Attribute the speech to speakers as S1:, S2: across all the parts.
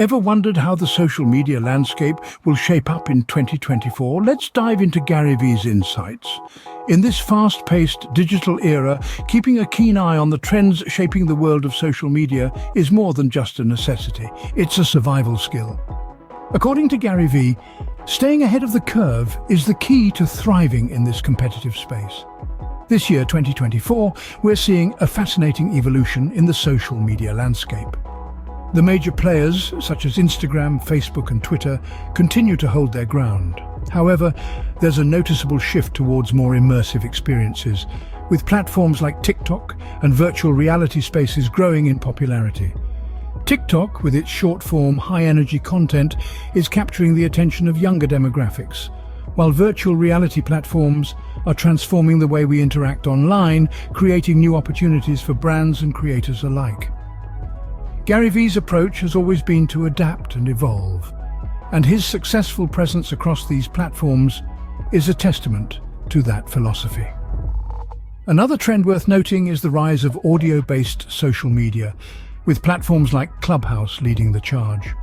S1: Ever wondered how the social media landscape will shape up in 2024? Let's dive into GaryVee's insights. In this fast-paced digital era, keeping a keen eye on the trends shaping the world of social media is more than just a necessity. It's a survival skill. According to GaryVee, staying ahead of the curve is the key to thriving in this competitive space. This year, 2024, we're seeing a fascinating evolution in the social media landscape. The major players, such as Instagram, Facebook and Twitter, continue to hold their ground. However, there's a noticeable shift towards more immersive experiences, with platforms like TikTok and virtual reality spaces growing in popularity. TikTok, with its short-form, high-energy content, is capturing the attention of younger demographics, while virtual reality platforms are transforming the way we interact online, creating new opportunities for brands and creators alike. GaryVee's approach has always been to adapt and evolve, and his successful presence across these platforms is a testament to that philosophy. Another trend worth noting is the rise of audio-based social media, with platforms like Clubhouse leading the charge.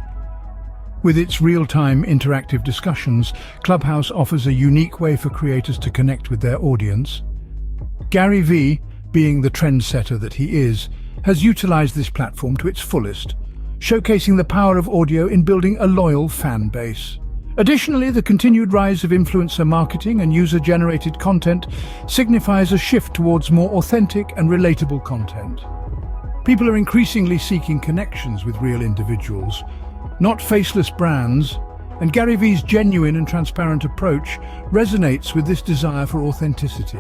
S1: With its real-time interactive discussions, Clubhouse offers a unique way for creators to connect with their audience. GaryVee, being the trendsetter that he is, has utilized this platform to its fullest, showcasing the power of audio in building a loyal fan base. Additionally, the continued rise of influencer marketing and user-generated content signifies a shift towards more authentic and relatable content. People are increasingly seeking connections with real individuals, not faceless brands, and GaryVee's genuine and transparent approach resonates with this desire for authenticity.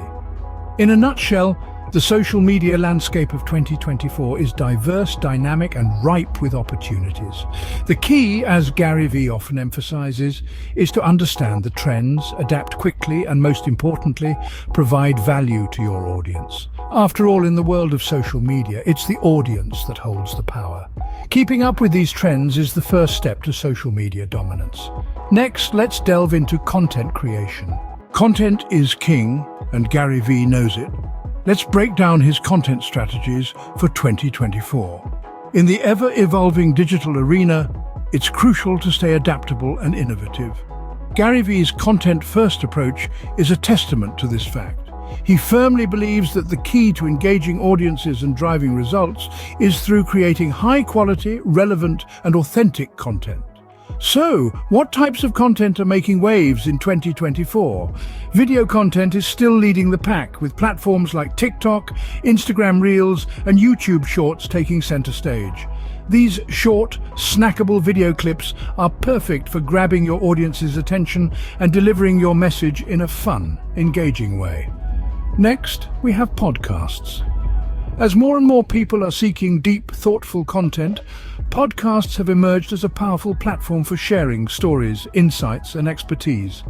S1: In a nutshell, the social media landscape of 2024 is diverse, dynamic, and ripe with opportunities. The key, as GaryVee often emphasizes, is to understand the trends, adapt quickly, and most importantly, provide value to your audience. After all, in the world of social media, it's the audience that holds the power. Keeping up with these trends is the first step to social media dominance. Next, let's delve into content creation. Content is king, and GaryVee knows it. Let's break down his content strategies for 2024. In the ever-evolving digital arena, it's crucial to stay adaptable and innovative. GaryVee's content-first approach is a testament to this fact. He firmly believes that the key to engaging audiences and driving results is through creating high-quality, relevant, and authentic content. So, what types of content are making waves in 2024? Video content is still leading the pack, with platforms like TikTok, Instagram Reels, and YouTube Shorts taking center stage. These short, snackable video clips are perfect for grabbing your audience's attention and delivering your message in a fun, engaging way. Next, we have podcasts. As more and more people are seeking deep, thoughtful content, podcasts have emerged as a powerful platform for sharing stories, insights, and expertise.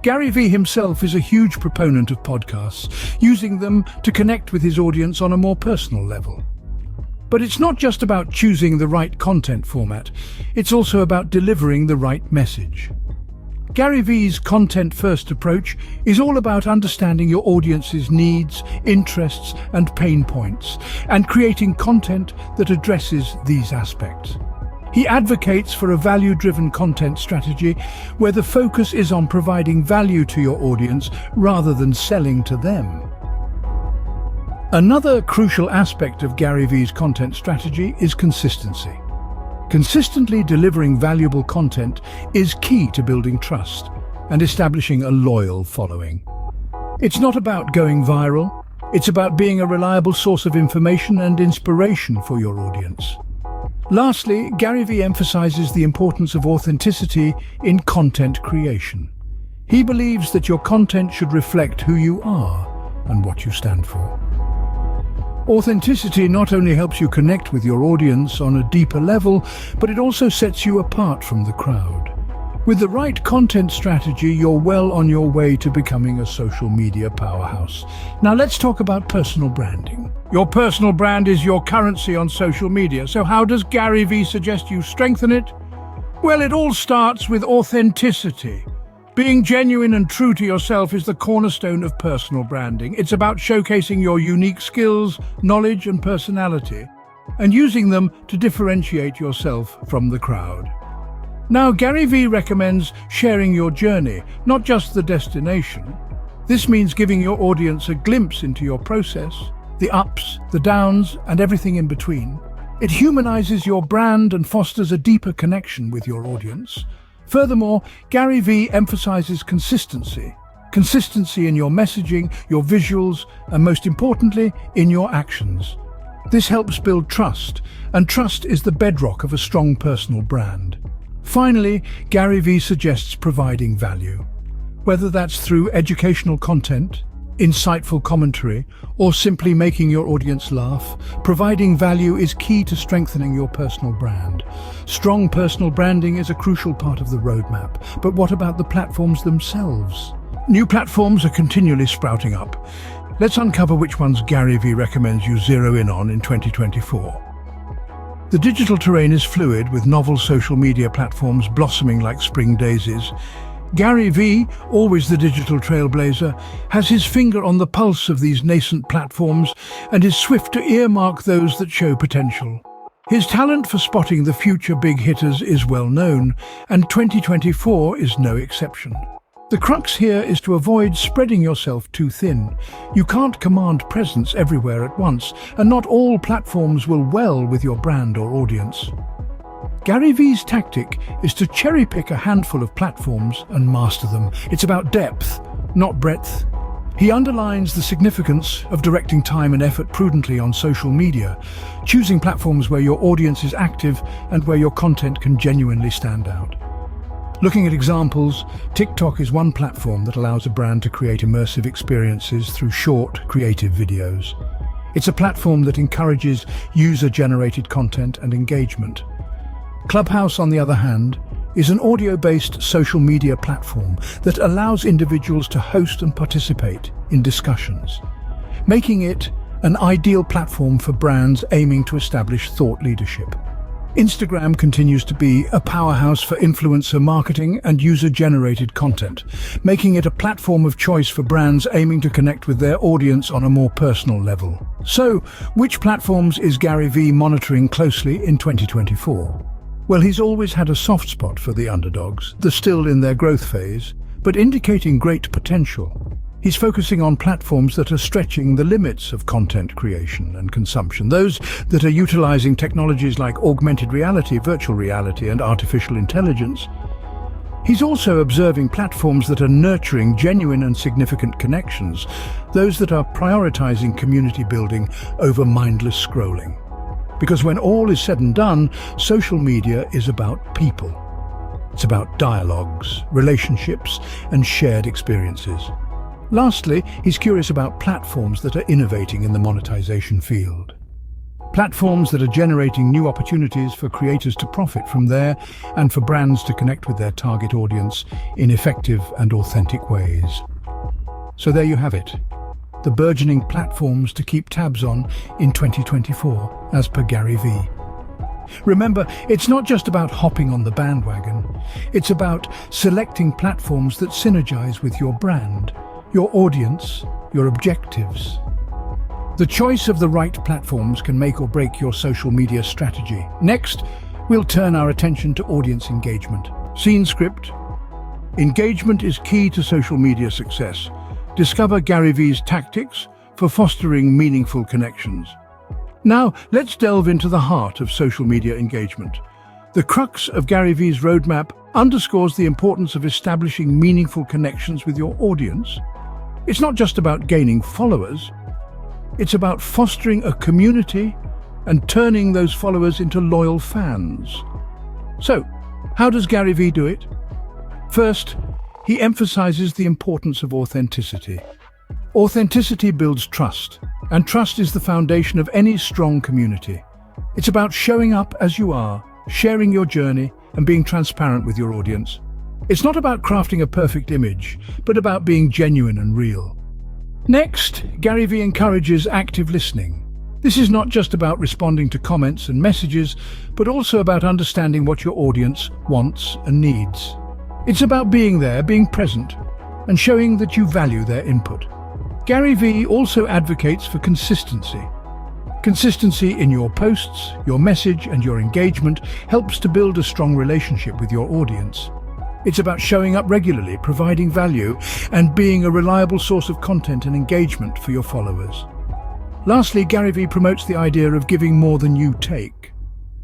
S1: GaryVee himself is a huge proponent of podcasts, using them to connect with his audience on a more personal level. But it's not just about choosing the right content format, it's also about delivering the right message. GaryVee's content-first approach is all about understanding your audience's needs, interests, and pain points, and creating content that addresses these aspects. He advocates for a value-driven content strategy where the focus is on providing value to your audience rather than selling to them. Another crucial aspect of GaryVee's content strategy is consistency. Consistently delivering valuable content is key to building trust and establishing a loyal following. It's not about going viral, it's about being a reliable source of information and inspiration for your audience. Lastly, GaryVee emphasizes the importance of authenticity in content creation. He believes that your content should reflect who you are and what you stand for. Authenticity not only helps you connect with your audience on a deeper level, but it also sets you apart from the crowd. With the right content strategy, you're well on your way to becoming a social media powerhouse. Now let's talk about personal branding. Your personal brand is your currency on social media, so how does GaryVee suggest you strengthen it? Well, it all starts with authenticity. Being genuine and true to yourself is the cornerstone of personal branding. It's about showcasing your unique skills, knowledge, and personality. and using them to differentiate yourself from the crowd. Now, Gary Vee recommends sharing your journey, not just the destination. This means giving your audience a glimpse into your process, the ups, the downs, and everything in between. It humanizes your brand and fosters a deeper connection with your audience. Furthermore, Gary Vee emphasizes consistency. Consistency in your messaging, your visuals, and most importantly, in your actions. This helps build trust, and trust is the bedrock of a strong personal brand. Finally, Gary Vee suggests providing value. Whether that's through educational content, insightful commentary, or simply making your audience laugh, providing value is key to strengthening your personal brand. Strong personal branding is a crucial part of the roadmap, but what about the platforms themselves? New platforms are continually sprouting up. Let's uncover which ones Gary Vee recommends you zero in on in 2024. The digital terrain is fluid, with novel social media platforms blossoming like spring daisies. Gary Vee, always the digital trailblazer, has his finger on the pulse of these nascent platforms and is swift to earmark those that show potential. His talent for spotting the future big hitters is well known, and 2024 is no exception. The crux here is to avoid spreading yourself too thin. You can't command presence everywhere at once, and not all platforms will well with your brand or audience. Gary Vee's tactic is to cherry-pick a handful of platforms and master them. It's about depth, not breadth. He underlines the significance of directing time and effort prudently on social media, choosing platforms where your audience is active and where your content can genuinely stand out. Looking at examples, TikTok is one platform that allows a brand to create immersive experiences through short, creative videos. It's a platform that encourages user-generated content and engagement. Clubhouse, on the other hand, is an audio-based social media platform that allows individuals to host and participate in discussions, making it an ideal platform for brands aiming to establish thought leadership. Instagram continues to be a powerhouse for influencer marketing and user-generated content, making it a platform of choice for brands aiming to connect with their audience on a more personal level. So, which platforms is Gary Vee monitoring closely in 2024? Well, he's always had a soft spot for the underdogs, the still in their growth phase, but indicating great potential. He's focusing on platforms that are stretching the limits of content creation and consumption, those that are utilizing technologies like augmented reality, virtual reality, and artificial intelligence. He's also observing platforms that are nurturing genuine and significant connections, those that are prioritizing community building over mindless scrolling. Because when all is said and done, social media is about people. It's about dialogues, relationships, and shared experiences. Lastly, he's curious about platforms that are innovating in the monetization field. Platforms that are generating new opportunities for creators to profit from there and for brands to connect with their target audience in effective and authentic ways. So there you have it, the burgeoning platforms to keep tabs on in 2024, as per Gary Vee. Remember, it's not just about hopping on the bandwagon. It's about selecting platforms that synergize with your brand, your audience, your objectives. The choice of the right platforms can make or break your social media strategy. Next, we'll turn our attention to audience engagement. Scene script. Engagement is key to social media success. Discover Gary Vee's tactics for fostering meaningful connections. Now, let's delve into the heart of social media engagement. The crux of Gary Vee's roadmap underscores the importance of establishing meaningful connections with your audience. It's not just about gaining followers, it's about fostering a community and turning those followers into loyal fans. So, how does Gary Vee do it? First, he emphasizes the importance of authenticity. Authenticity builds trust, and trust is the foundation of any strong community. It's about showing up as you are, sharing your journey, and being transparent with your audience. It's not about crafting a perfect image, but about being genuine and real. Next, Gary Vee encourages active listening. This is not just about responding to comments and messages, but also about understanding what your audience wants and needs. It's about being there, being present, and showing that you value their input. Gary Vee also advocates for consistency. Consistency in your posts, your message, and your engagement helps to build a strong relationship with your audience. It's about showing up regularly, providing value, and being a reliable source of content and engagement for your followers. Lastly, Gary Vee promotes the idea of giving more than you take.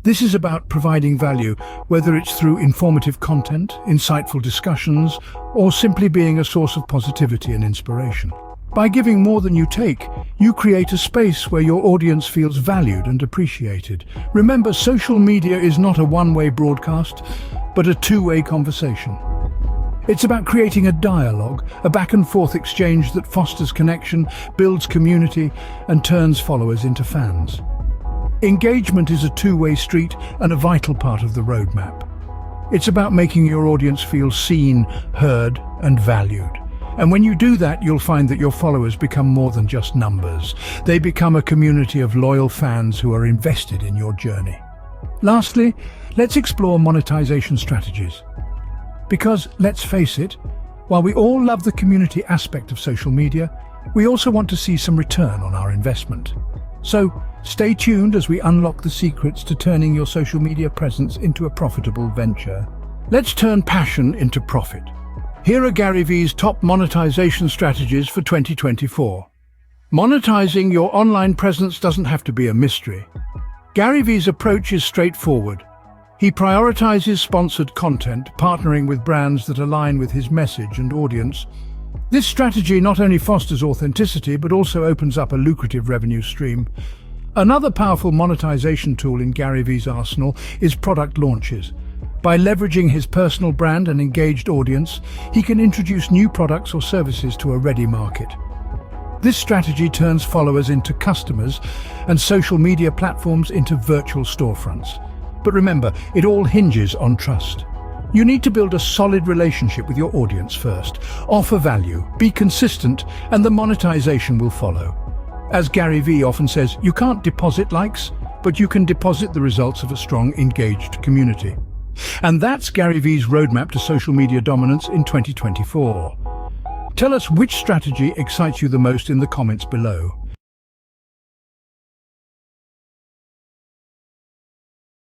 S1: This is about providing value, whether it's through informative content, insightful discussions, or simply being a source of positivity and inspiration. By giving more than you take, you create a space where your audience feels valued and appreciated. Remember, social media is not a one-way broadcast, but a two-way conversation. It's about creating a dialogue, a back-and-forth exchange that fosters connection, builds community, and turns followers into fans. Engagement is a two-way street and a vital part of the roadmap. It's about making your audience feel seen, heard, and valued. And when you do that, you'll find that your followers become more than just numbers. They become a community of loyal fans who are invested in your journey. Lastly, let's explore monetization strategies. Because, let's face it, while we all love the community aspect of social media, we also want to see some return on our investment. So, stay tuned as we unlock the secrets to turning your social media presence into a profitable venture. Let's turn passion into profit. Here are Gary Vee's top monetization strategies for 2024. Monetizing your online presence doesn't have to be a mystery. Gary Vee's approach is straightforward. He prioritizes sponsored content, partnering with brands that align with his message and audience. This strategy not only fosters authenticity, but also opens up a lucrative revenue stream. Another powerful monetization tool in Gary Vee's arsenal is product launches. By leveraging his personal brand and engaged audience, he can introduce new products or services to a ready market. This strategy turns followers into customers and social media platforms into virtual storefronts. But remember, it all hinges on trust. You need to build a solid relationship with your audience first. Offer value, be consistent, and the monetization will follow. As Gary Vee often says, you can't deposit likes, but you can deposit the results of a strong, engaged community. And that's Gary Vee's roadmap to social media dominance in 2024. Tell us which strategy excites you the most in the comments below.